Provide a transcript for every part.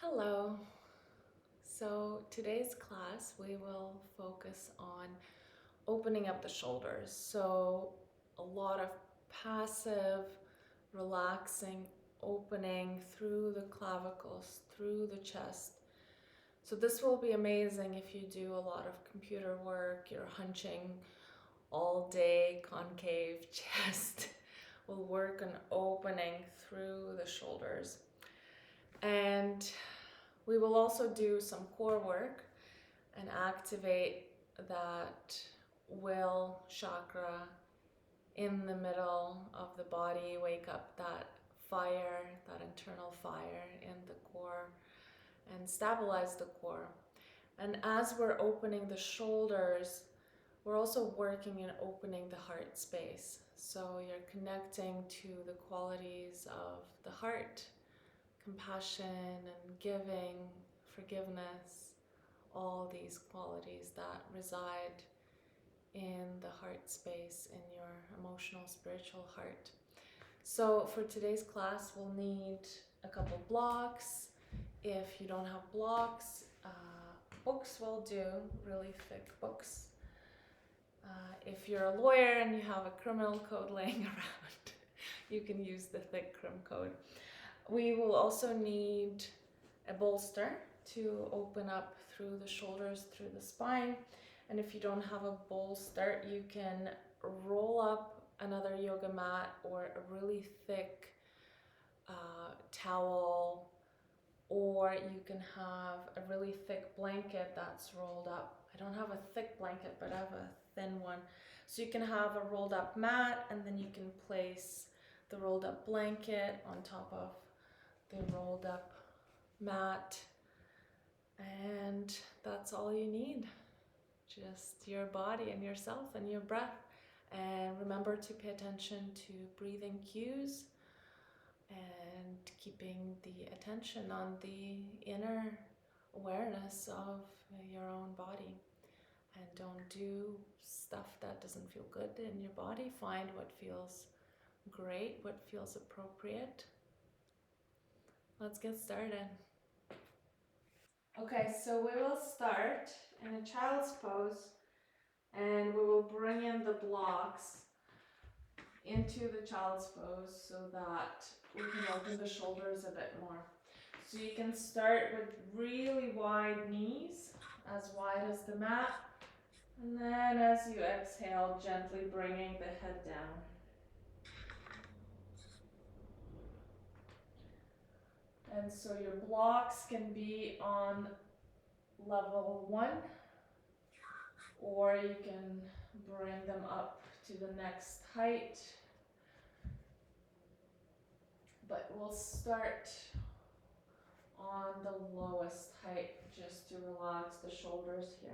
Hello. So today's class we will focus on opening up the shoulders. So a lot of passive, relaxing opening through the clavicles, through the chest. So this will be amazing if you do a lot of computer work, you're hunching all day, concave chest. We'll work on opening through the shoulders. And we will also do some core work and activate that will chakra in the middle of the body, wake up that fire, that internal fire in the core, and stabilize the core. And as we're opening the shoulders, we're also working in opening the heart space. So you're connecting to the qualities of the heart, compassion and giving, forgiveness, all these qualities that reside in the heart space, in your emotional, spiritual heart. So for today's class, we'll need a couple blocks. If you don't have blocks, books will do, really thick books. If you're a lawyer and you have a criminal code laying around, you can use the thick crim code. We will also need a bolster to open up through the shoulders, through the spine. And if you don't have a bolster, you can roll up another yoga mat or a really thick towel, or you can have a really thick blanket that's rolled up. I don't have a thick blanket, but I have a thin one. So you can have a rolled up mat, and then you can place the rolled up blanket on top of the rolled up mat, and that's all you need. Just your body and yourself and your breath. And remember to pay attention to breathing cues and keeping the attention on the inner awareness of your own body. And don't do stuff that doesn't feel good in your body. Find what feels great, what feels appropriate. Let's get started. Okay, so we will start in a child's pose, and we will bring in the blocks into the child's pose so that we can open the shoulders a bit more. So you can start with really wide knees, as wide as the mat, and then as you exhale, gently bringing the head down. And so your blocks can be on level 1, or you can bring them up to the next height. But we'll start on the lowest height just to relax the shoulders here.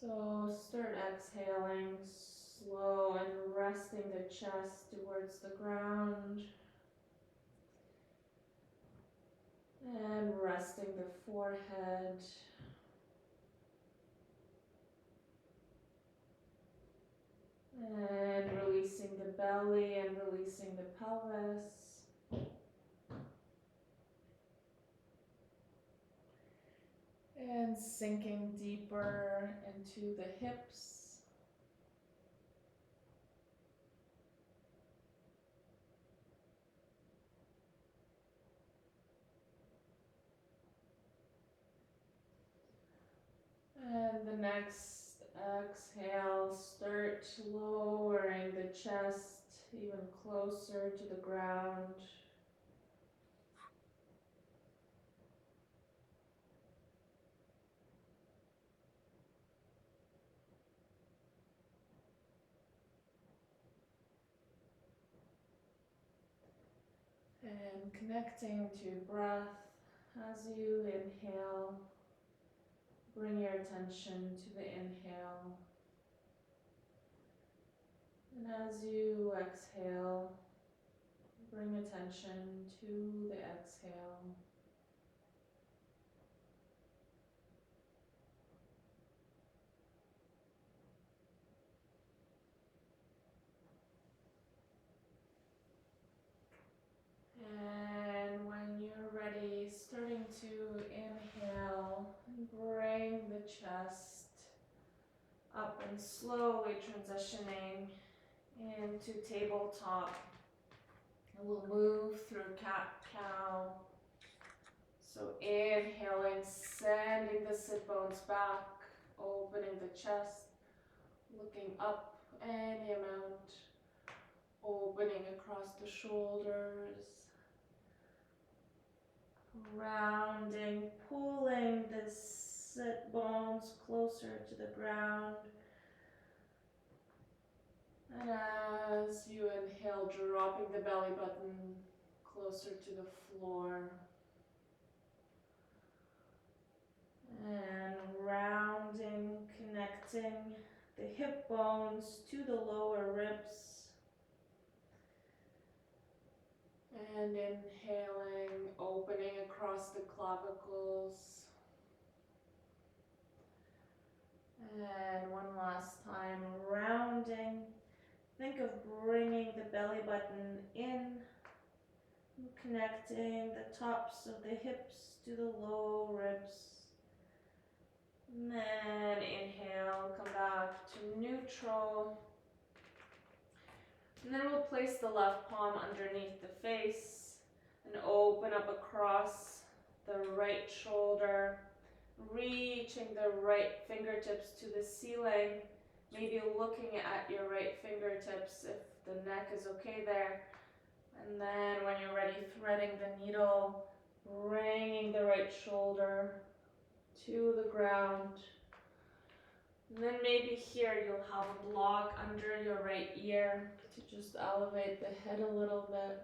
So start exhaling slow and resting the chest towards the ground. And resting the forehead. And releasing the belly and releasing the pelvis. And sinking deeper into the hips. And the next exhale, start lowering the chest even closer to the ground. And connecting to breath as you inhale. Bring your attention to the inhale. And as you exhale, bring attention to the exhale. up and slowly transitioning into tabletop. And we'll move through cat-cow. So inhaling, sending the sit bones back, opening the chest, looking up any amount, opening across the shoulders, rounding, pulling the sit bones closer to the ground. And as you inhale, dropping the belly button closer to the floor. And rounding, connecting the hip bones to the lower ribs. And inhaling, opening across the clavicles. And one last time, rounding. Think of bringing the belly button in, connecting the tops of the hips to the low ribs. And then inhale, come back to neutral. And then we'll place the left palm underneath the face and open up across the right shoulder, reaching the right fingertips to the ceiling, maybe looking at your right fingertips if the neck is okay there. And then when you're ready, threading the needle, bringing the right shoulder to the ground. And then maybe here you'll have a block under your right ear to just elevate the head a little bit.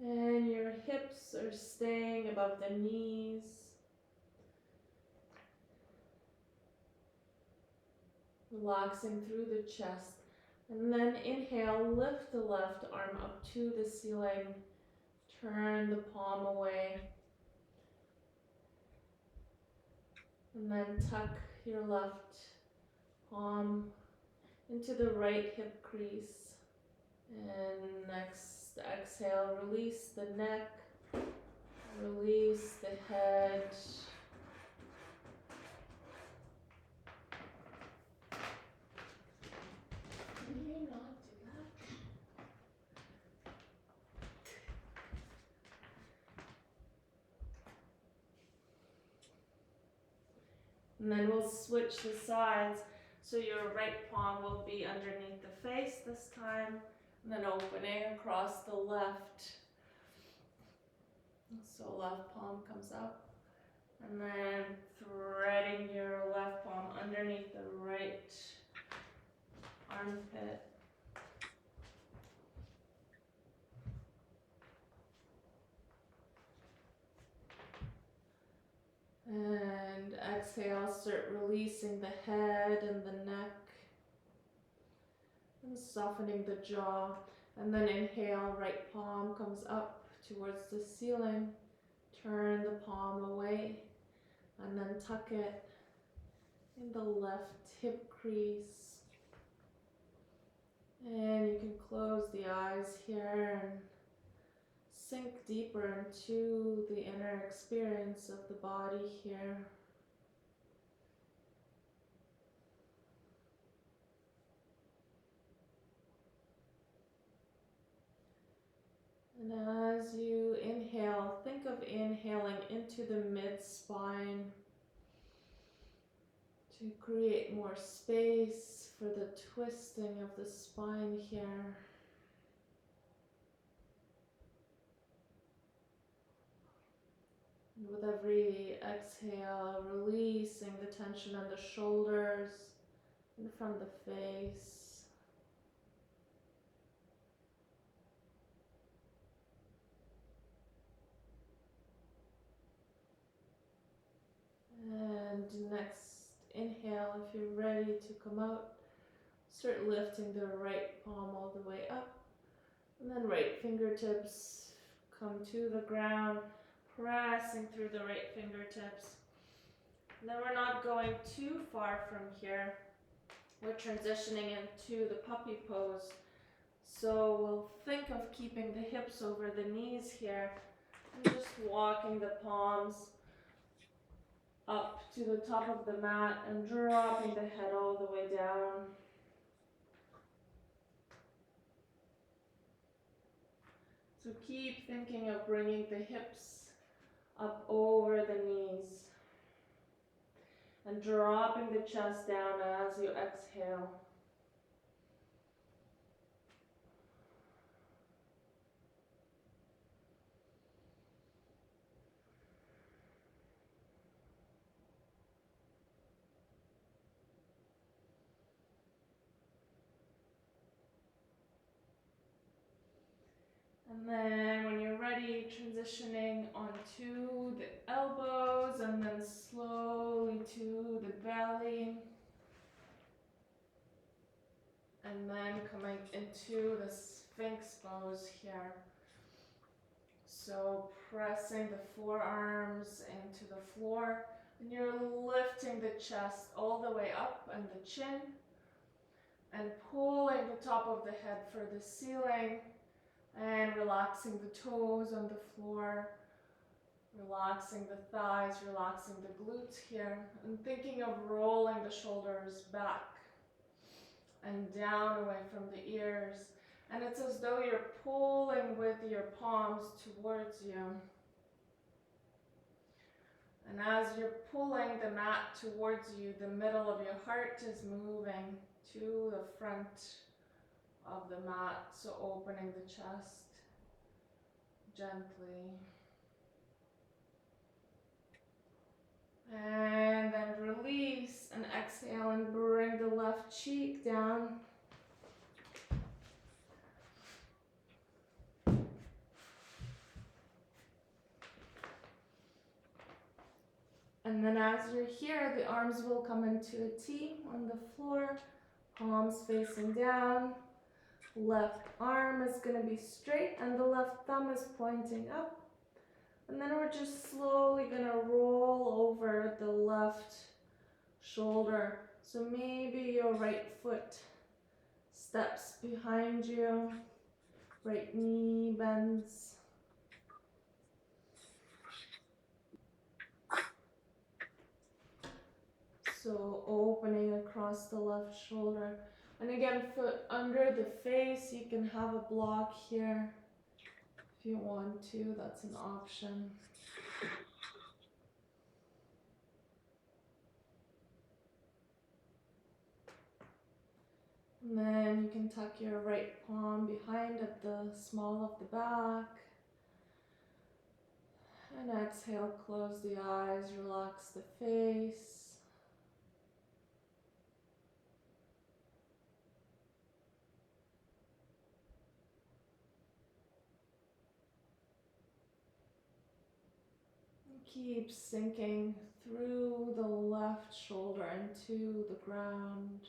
And your hips are staying above the knees. Relaxing through the chest. And then inhale, lift the left arm up to the ceiling. Turn the palm away. And then tuck your left palm into the right hip crease. And next exhale, release the neck, release the head. Can you not do that? And then we'll switch the sides. So your right palm will be underneath the face this time. And then opening across the left. So left palm comes up. And then threading your left palm underneath the right armpit. And exhale, start releasing the head and the neck. And softening the jaw. And then inhale, right palm comes up towards the ceiling. Turn the palm away. And then tuck it in the left hip crease. And you can close the eyes here and sink deeper into the inner experience of the body here. And as you inhale, think of inhaling into the mid-spine to create more space for the twisting of the spine here. And with every exhale, releasing the tension in the shoulders and from the face. And next inhale, if you're ready to come out, start lifting the right palm all the way up. And then right fingertips come to the ground, pressing through the right fingertips. Then we're not going too far from here. We're transitioning into the puppy pose. So we'll think of keeping the hips over the knees here and just walking the palms up to the top of the mat and dropping the head all the way down. So keep thinking of bringing the hips up over the knees and dropping the chest down as you exhale. And then when you're ready, transitioning onto the elbows and then slowly to the belly. And then coming into the sphinx pose here. So pressing the forearms into the floor. And you're lifting the chest all the way up and the chin. And pulling the top of the head for the ceiling. And relaxing the toes on the floor, relaxing the thighs, relaxing the glutes here, and thinking of rolling the shoulders back and down away from the ears. And it's as though you're pulling with your palms towards you. And as you're pulling the mat towards you, the middle of your heart is moving to the front of the mat, so opening the chest gently. And then release and exhale and bring the left cheek down. And then as you're here, the arms will come into a T on the floor, palms facing down. Left arm is going to be straight and the left thumb is pointing up. And then we're just slowly going to roll over the left shoulder. So maybe your right foot steps behind you, right knee bends. So opening across the left shoulder. And again, foot under the face. You can have a block here if you want to, that's an option. And then you can tuck your right palm behind at the small of the back. And exhale, close the eyes, relax the face. And keep sinking through the left shoulder into the ground.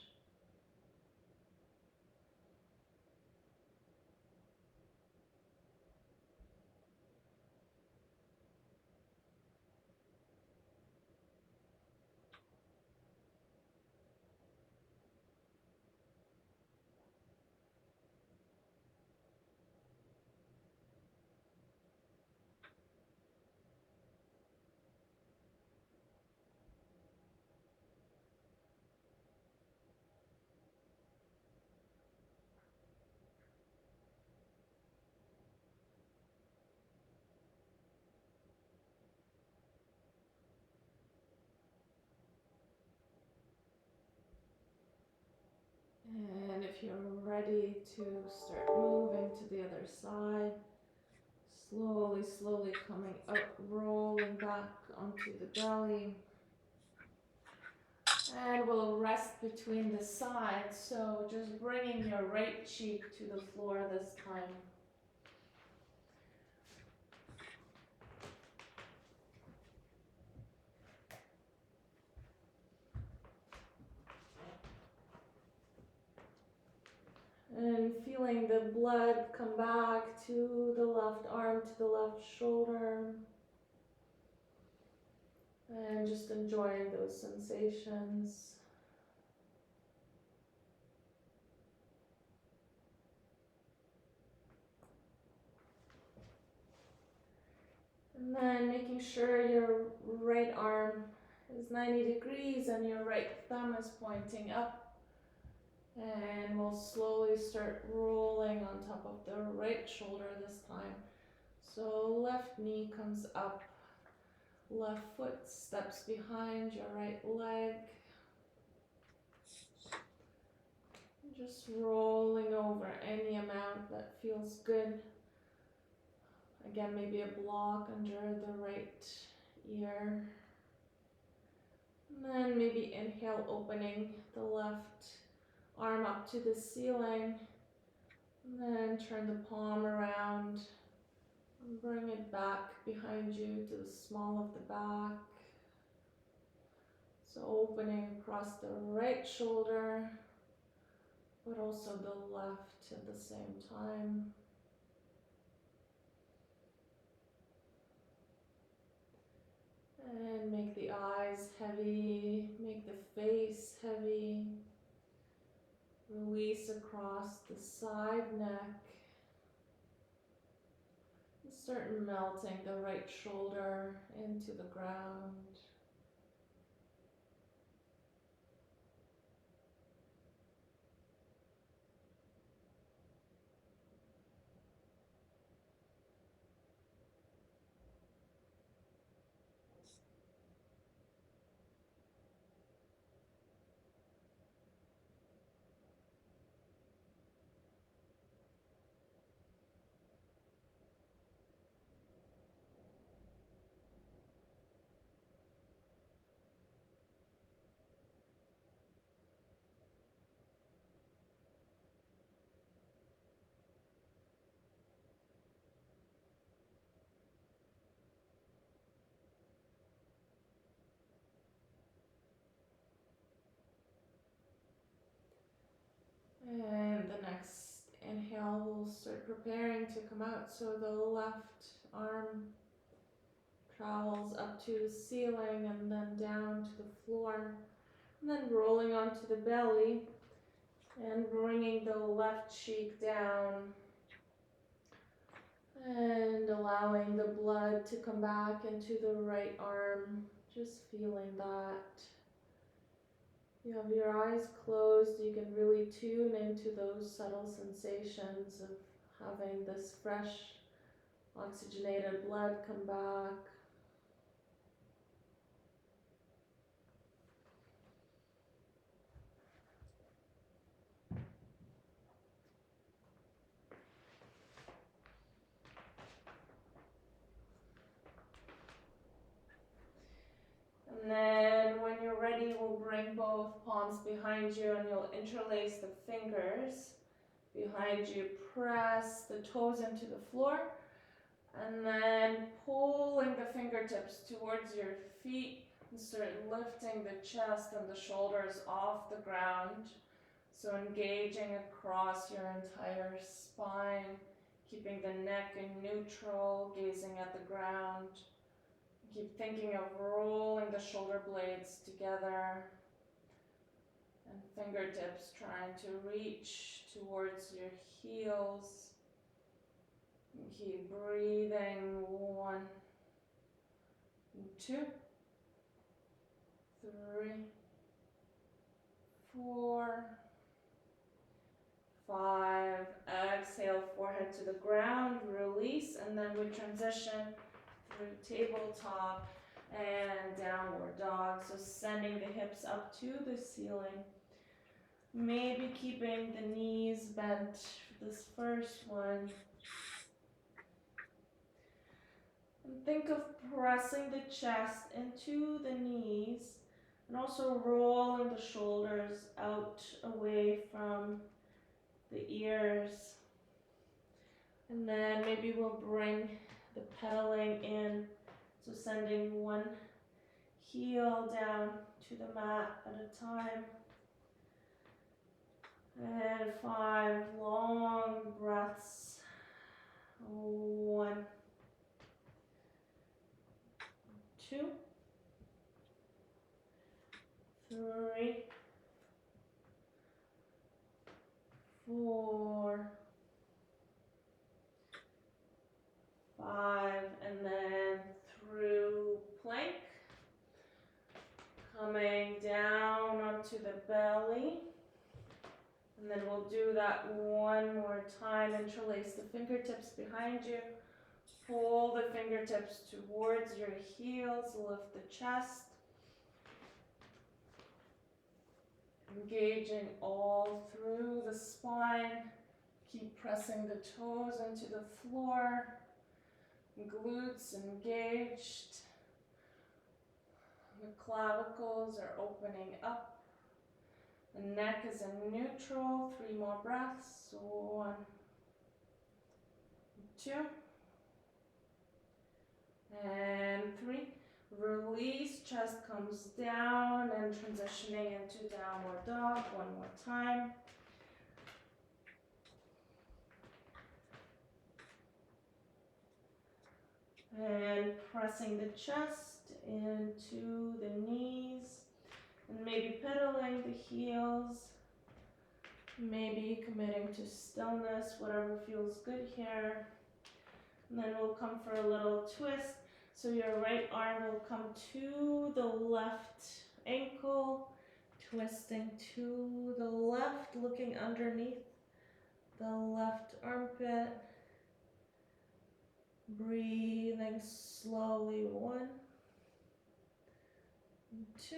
And if you're ready to start moving to the other side, slowly, slowly coming up, rolling back onto the belly. And we'll rest between the sides, so just bringing your right cheek to the floor this time. And feeling the blood come back to the left arm, to the left shoulder. And just enjoying those sensations. And then making sure your right arm is 90 degrees and your right thumb is pointing up. And we'll slowly start rolling on top of the right shoulder this time. So left knee comes up, left foot steps behind your right leg. Just rolling over any amount that feels good. Again, maybe a block under the right ear. And then maybe inhale, opening the left arm up to the ceiling. And then turn the palm around and bring it back behind you to the small of the back. So opening across the right shoulder, but also the left at the same time. And make the eyes heavy, make the face heavy. Release across the side neck. And start melting the right shoulder into the ground. And the next inhale, we'll start preparing to come out. So the left arm travels up to the ceiling and then down to the floor. And then rolling onto the belly and bringing the left cheek down. And allowing the blood to come back into the right arm. Just feeling that. You have your eyes closed, you can really tune into those subtle sensations of having this fresh, oxygenated blood come back. And then when you're ready, we'll bring both palms behind you and you'll interlace the fingers behind you. Press the toes into the floor and then pulling the fingertips towards your feet and start lifting the chest and the shoulders off the ground. So engaging across your entire spine, keeping the neck in neutral, gazing at the ground. Keep thinking of rolling the shoulder blades together and fingertips trying to reach towards your heels. And keep breathing. 1, 2, 3, 4, 5. Exhale, forehead to the ground, release, and then we transition through tabletop and downward dog. So sending the hips up to the ceiling. Maybe keeping the knees bent for this first one. And think of pressing the chest into the knees and also rolling the shoulders out away from the ears. And then maybe we'll bring the pedaling in. So sending one heel down to the mat at a time. And 5 long breaths. 1, 2, 3, 4, 5, and then through plank, coming down onto the belly. And then we'll do that one more time. Interlace the fingertips behind you. Pull the fingertips towards your heels. Lift the chest. Engaging all through the spine. Keep pressing the toes into the floor. Glutes engaged. The clavicles are opening up. The neck is in neutral. 3 more breaths. 1, 2, and 3. Release, chest comes down and transitioning into downward dog. 1 more time. And pressing the chest into the knees. And maybe pedaling the heels. Maybe committing to stillness, whatever feels good here. And then we'll come for a little twist. So your right arm will come to the left ankle, twisting to the left, looking underneath the left armpit. Breathing slowly. 1, 2,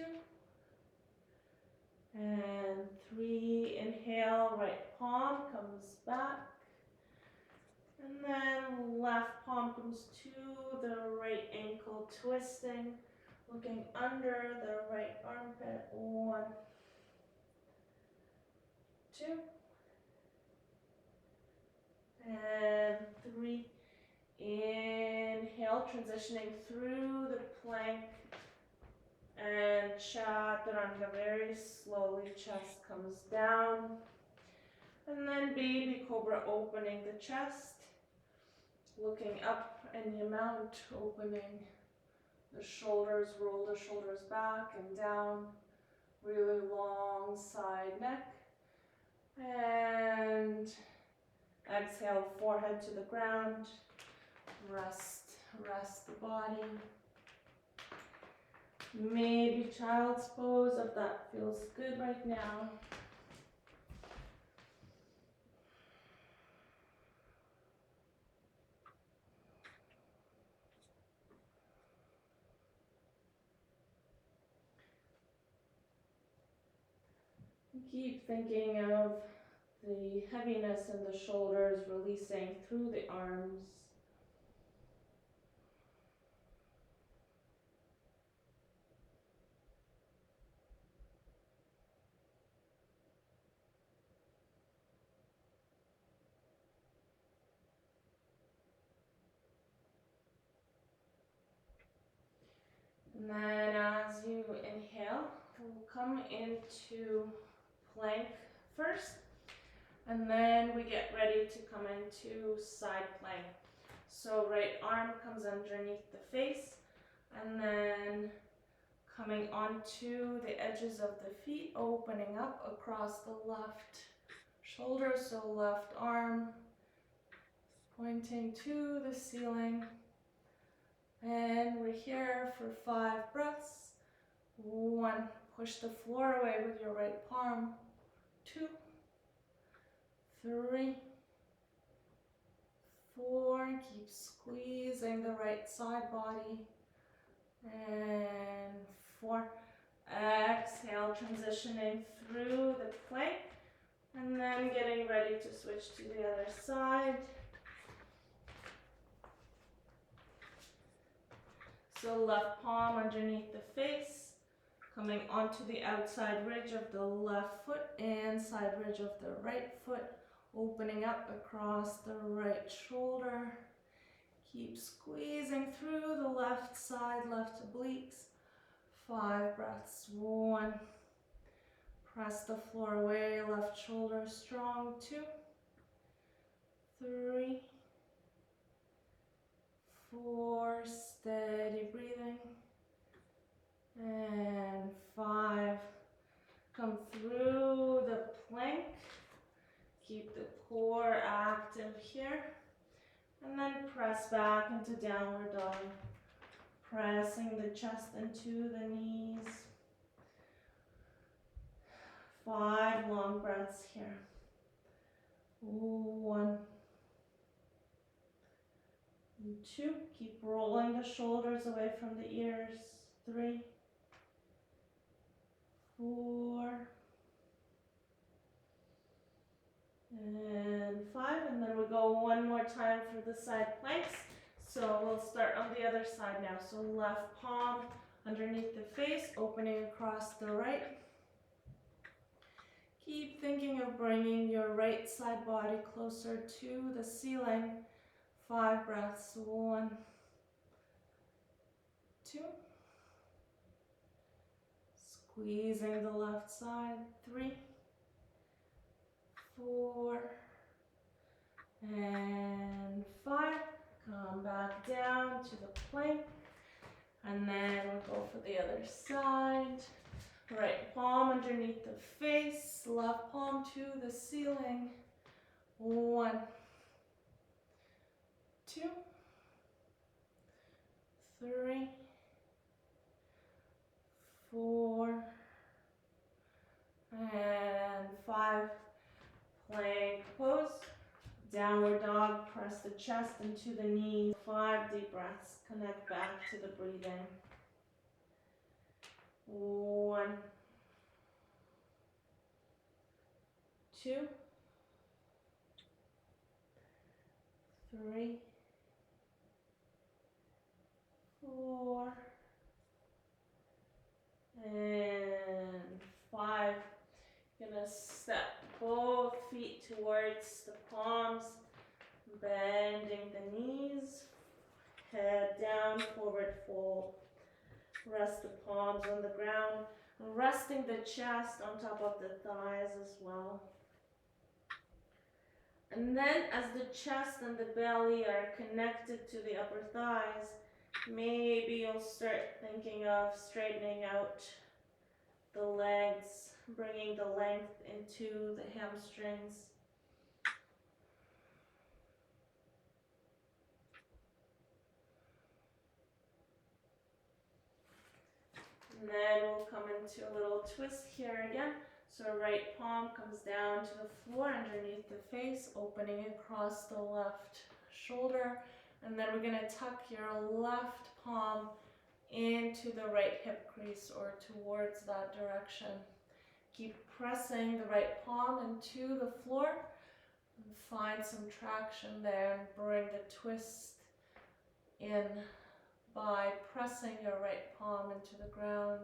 and 3. Inhale, right palm comes back. And then left palm comes to the right ankle, twisting, looking under the right armpit. 1, 2, and 3. Inhale, transitioning through the plank and chaturanga. Very slowly, chest comes down. And then baby cobra, opening the chest. Looking up and you mount, opening the shoulders, roll the shoulders back and down. Really long side neck. And exhale, forehead to the ground. Rest the body. Maybe child's pose if that feels good right now. Keep thinking of the heaviness in the shoulders, releasing through the arms. And then as you inhale, we'll come into plank first. And then we get ready to come into side plank. So right arm comes underneath the face. And then coming onto the edges of the feet, opening up across the left shoulder. So left arm pointing to the ceiling. And we're here for 5 breaths. 1, push the floor away with your right palm. 2, 3, 4, keep squeezing the right side body. And 4, exhale, transitioning through the plank. And then getting ready to switch to the other side. So left palm underneath the face, coming onto the outside ridge of the left foot and side ridge of the right foot, opening up across the right shoulder. Keep squeezing through the left side, left obliques. 5 breaths. 1, press the floor away, left shoulder strong. 2, 3, 4, steady breathing. And 5, press back into downward dog. Pressing the chest into the knees. 5 long breaths here. 1, 2. Keep rolling the shoulders away from the ears. 3, 4, and 5. And then we'll go one more time for the side planks. So we'll start on the other side now. So left palm underneath the face, opening across the right. Keep thinking of bringing your right side body closer to the ceiling. 5 breaths. 1, 2. Squeezing the left side. 3, 4, and 5. Come back down to the plank. And then we'll go for the other side. Right palm underneath the face, left palm to the ceiling. 1, 2, 3, 4, and 5. Plank pose. Downward dog, press the chest into the knees. 5 deep breaths. Connect back to the breathing. 1, 2, 3, 4, and 5. Gonna step both feet towards the palms, bending the knees, head down, forward fold. Rest the palms on the ground, resting the chest on top of the thighs as well. And then as the chest and the belly are connected to the upper thighs, maybe you'll start thinking of straightening out the legs, bringing the length into the hamstrings. And then we'll come into a little twist here again. So right palm comes down to the floor underneath the face, opening across the left shoulder. And then we're going to tuck your left palm into the right hip crease or towards that direction. Keep pressing the right palm into the floor and find some traction there and bring the twist in by pressing your right palm into the ground.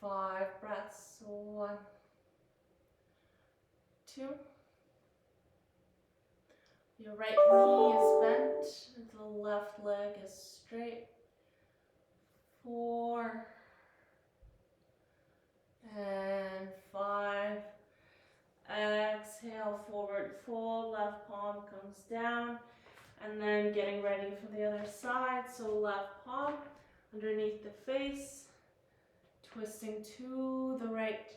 5 breaths. 1, 2. Your right knee is bent, the left leg is straight. 4, and 5. Exhale, forward fold, left palm comes down. And then getting ready for the other side. So left palm underneath the face, twisting to the right.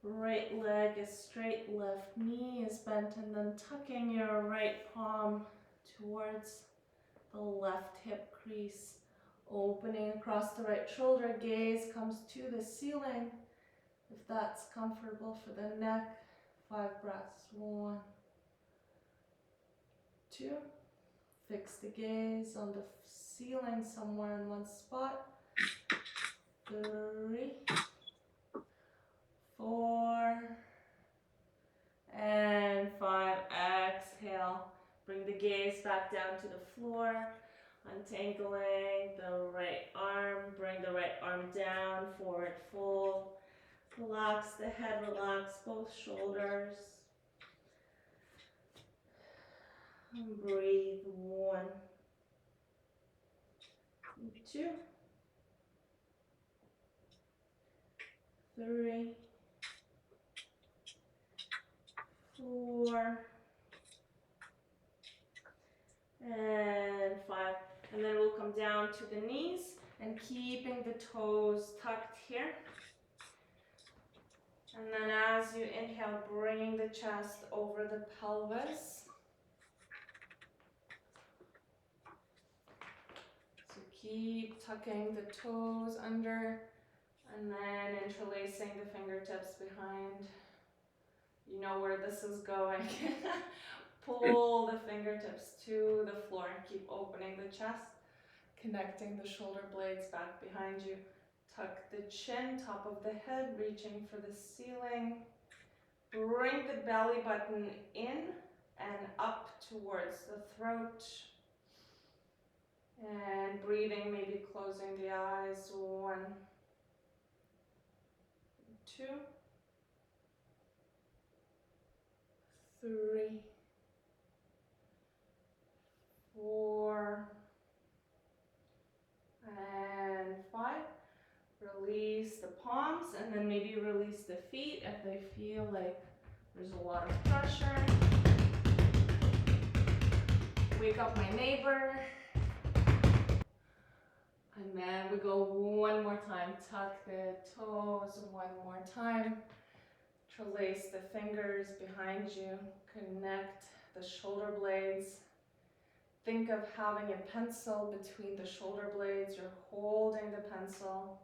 Right leg is straight, left knee is bent, and then tucking your right palm towards the left hip crease. Opening across the right shoulder, gaze comes to the ceiling. If that's comfortable for the neck, 5 breaths. 1, 2. Fix the gaze on the ceiling somewhere in one spot. 3, 4, and 5. Exhale. Bring the gaze back down to the floor. Untangling the right arm. Bring the right arm down. Forward fold. Relax the head. Relax both shoulders. And breathe. 1, 2, 3, 4, and 5. And then we'll come down to the knees and keeping the toes tucked here. And then as you inhale, bringing the chest over the pelvis. Keep tucking the toes under and then interlacing the fingertips behind. You know where this is going. Pull the fingertips to the floor and keep opening the chest, connecting the shoulder blades back behind you. Tuck the chin, top of the head, reaching for the ceiling. Bring the belly button in and up towards the throat. And breathing, maybe closing the eyes. 1, 2, 3, 4, and 5. Release the palms and then maybe release the feet if they feel like there's a lot of pressure. Wake up my neighbor. And then we go one more time. Tuck the toes one more time. Interlace the fingers behind you. Connect the shoulder blades. Think of having a pencil between the shoulder blades. You're holding the pencil.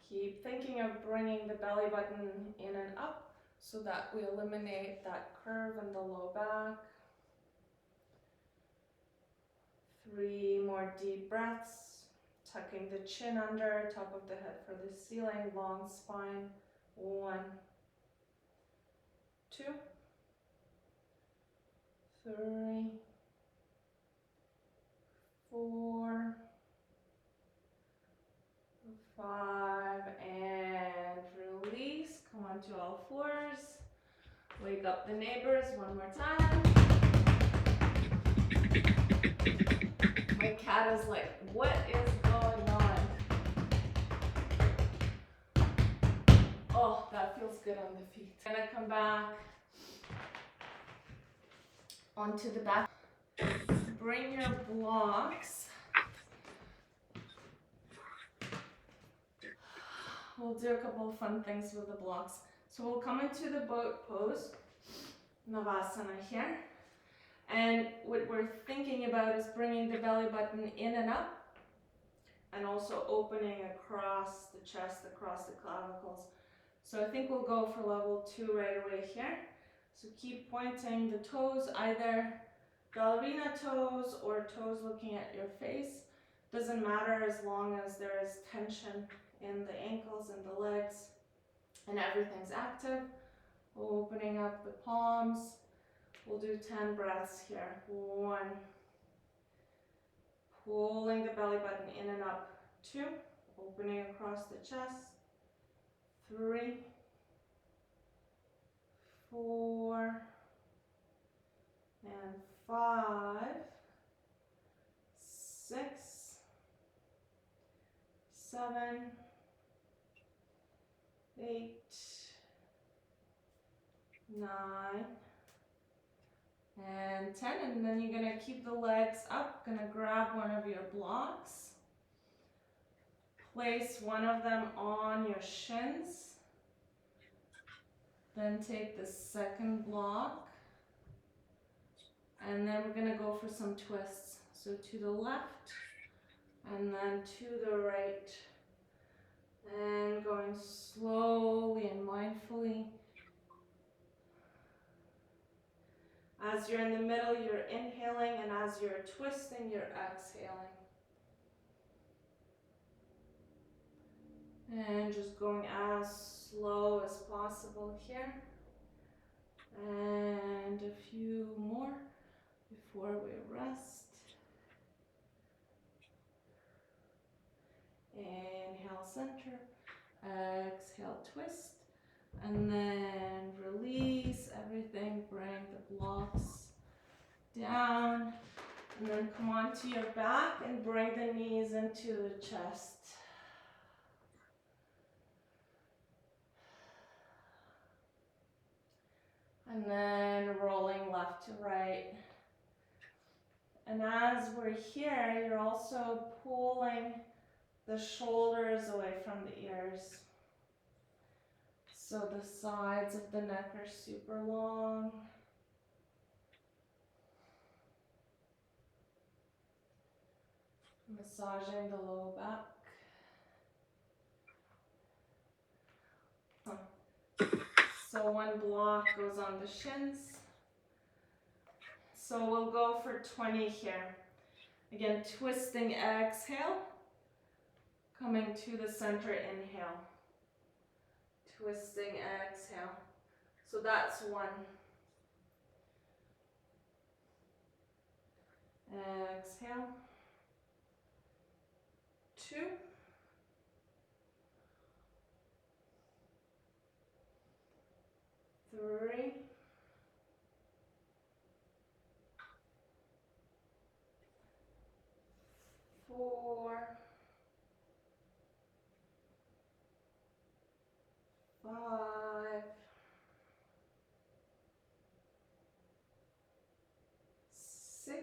Keep thinking of bringing the belly button in and up so that we eliminate that curve in the low back. 3 more deep breaths. Tucking the chin under, top of the head for the ceiling, long spine. 1, 2, 3, 4, 5, and release. Come on to all fours. Wake up the neighbors one more time. My cat is like, what is going on? Oh, that feels good on the feet. I'm gonna come back onto the back. Bring your blocks. We'll do a couple of fun things with the blocks. So we'll come into the boat pose, Navasana here. And what we're thinking about is bringing the belly button in and up, and also opening across the chest, across the clavicles. So I think we'll go for level 2 right away here. So keep pointing the toes, either ballerina toes or toes looking at your face. Doesn't matter as long as there is tension in the ankles and the legs and everything's active. Opening up the palms. We'll do 10 breaths here. 1, pulling the belly button in and up. 2, opening across the chest. 3, 4, and 5, 6, 7, 8, 9, and 10. And then you're gonna keep the legs up. Gonna grab one of your blocks. Place one of them on your shins. Then take the second block. And then we're gonna go for some twists. So to the left, and then to the right. And going slowly and mindfully. As you're in the middle, you're inhaling, and as you're twisting, you're exhaling. And just going as slow as possible here. And a few more before we rest. Inhale, center. Exhale, twist. And then release everything. Bring the blocks down. And then come onto your back and bring the knees into the chest. And then rolling left to right. And as we're here, you're also pulling the shoulders away from the ears. So the sides of the neck are super long. Massaging the low back. So one block goes on the shins. So we'll go for 20 here. Again, twisting exhale, coming to the center, inhale. Twisting exhale. So that's 1. Exhale. 2. 3. 4. 5. 6.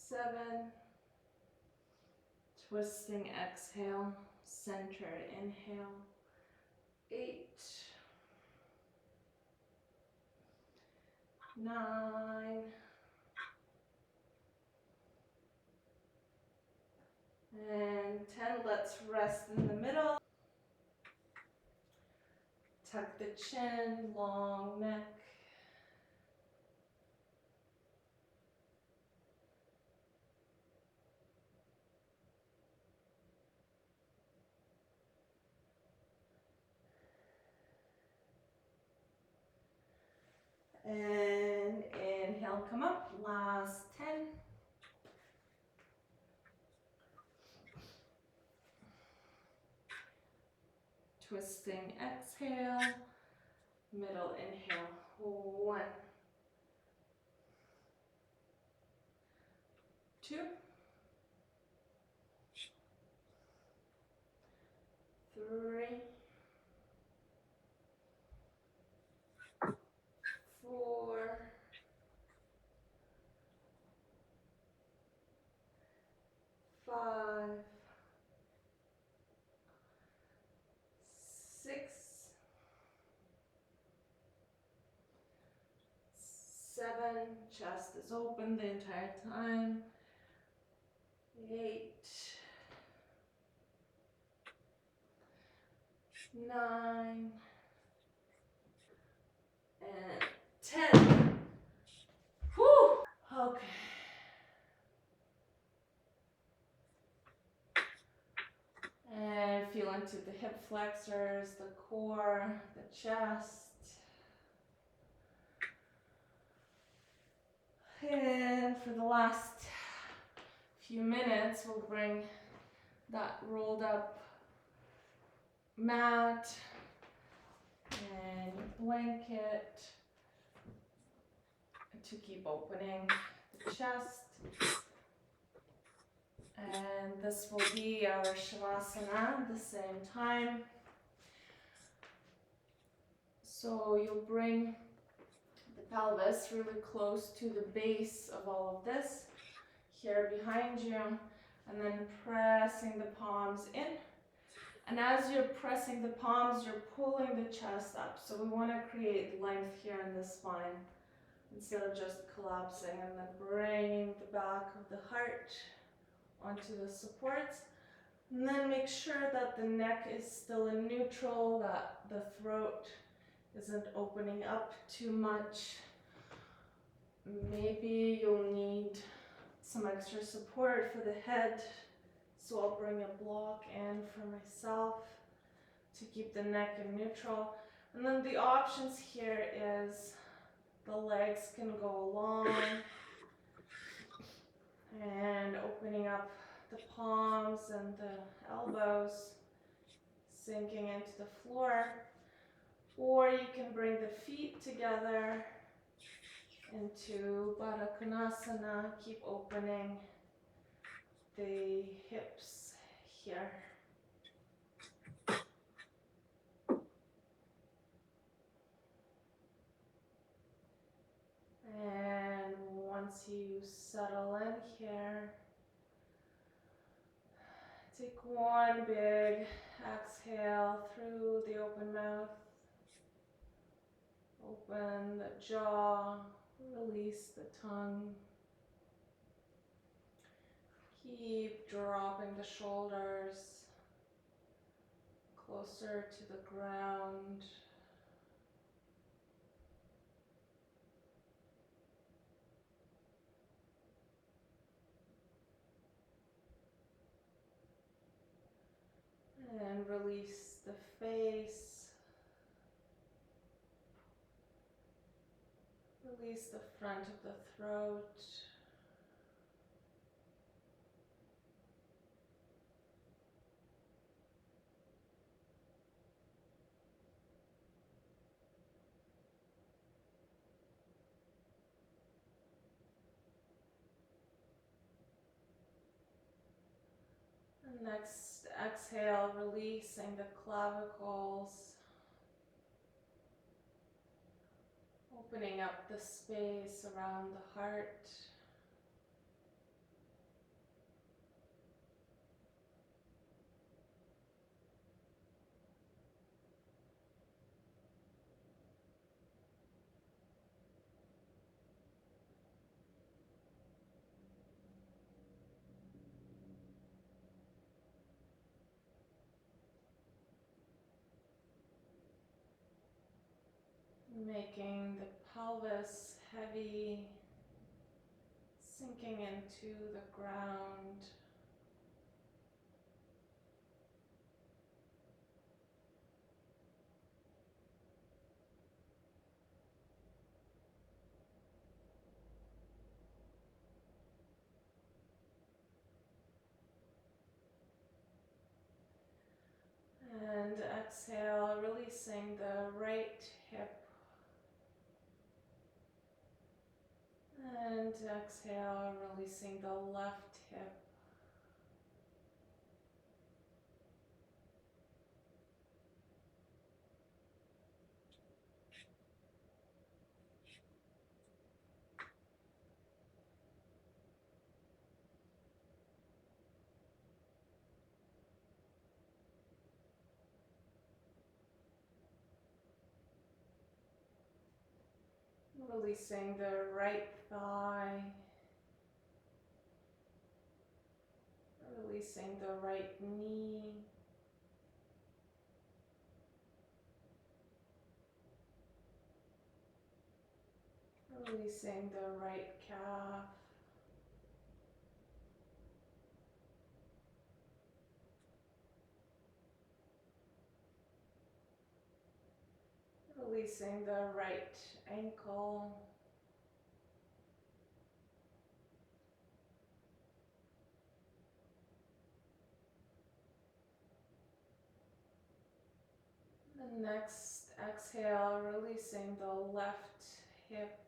7. Twisting exhale, center, inhale. 8. 9. And 10. Let's rest in the middle. Tuck the chin, long neck. And inhale, come up. Last 10. Twisting exhale, middle inhale. 1. 2. 3. 4. 5. 6. 7. Chest is open the entire time. 8. 9. And 10. Whew. Okay. And feel into the hip flexors, the core, the chest. And for the last few minutes, we'll bring that rolled up mat and blanket to keep opening the chest. And this will be our shavasana at the same time. So you'll bring the pelvis really close to the base of all of this, here behind you, and then pressing the palms in. And as you're pressing the palms, you're pulling the chest up. So we want to create length here in the spine instead of just collapsing, and then bringing the back of the heart onto the supports. And then make sure that the neck is still in neutral, that the throat isn't opening up too much. Maybe you'll need some extra support for the head, so I'll bring a block in for myself to keep the neck in neutral. And then the options here is the legs can go long and opening up the palms and the elbows, sinking into the floor, or you can bring the feet together into Baddha Konasana. Keep opening the hips here. And once you settle in here, take one big exhale through the open mouth. Open the jaw, Release the tongue. Keep dropping the shoulders closer to the ground. And release the face. Release the front of the throat. And next exhale, releasing the clavicles. Opening up the space around the heart. Making the pelvis heavy, sinking into the ground. And exhale, releasing the right hip. And exhale, releasing the left hip. Releasing the right thigh. Releasing the right knee. Releasing the right calf. Releasing the right ankle. The next exhale, releasing the left hip.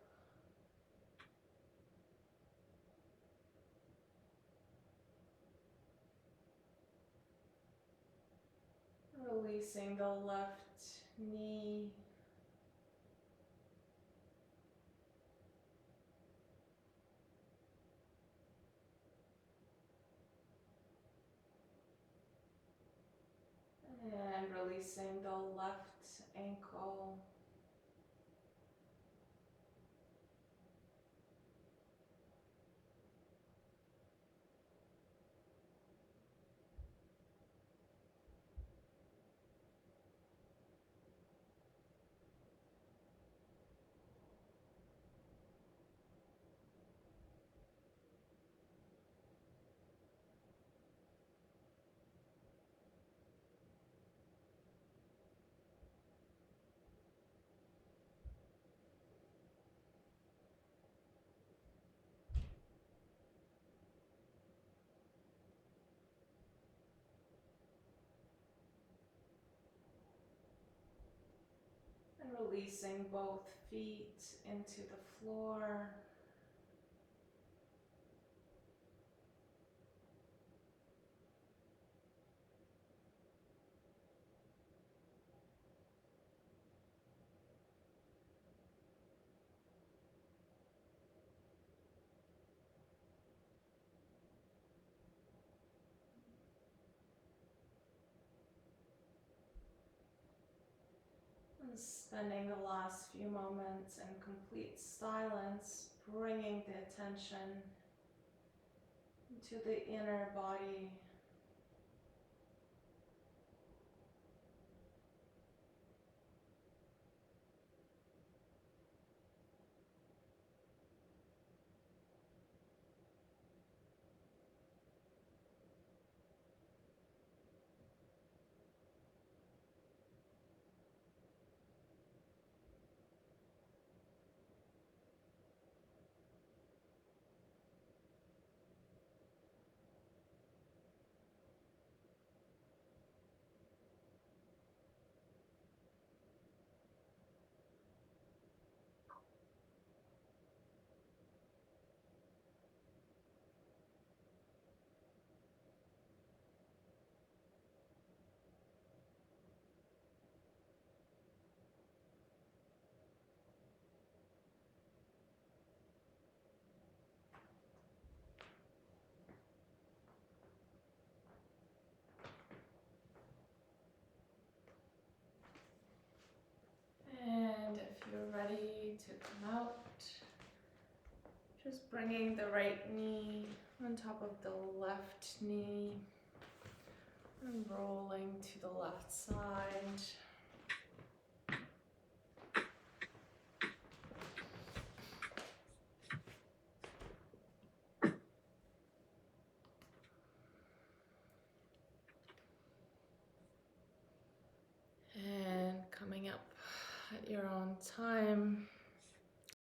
Releasing the left knee. And releasing the left ankle. And releasing both feet into the floor. And spending the last few moments in complete silence, bringing the attention to the inner body. And if you're ready to come out, just bringing the right knee on top of the left knee and rolling to the left side. And coming up at your own time.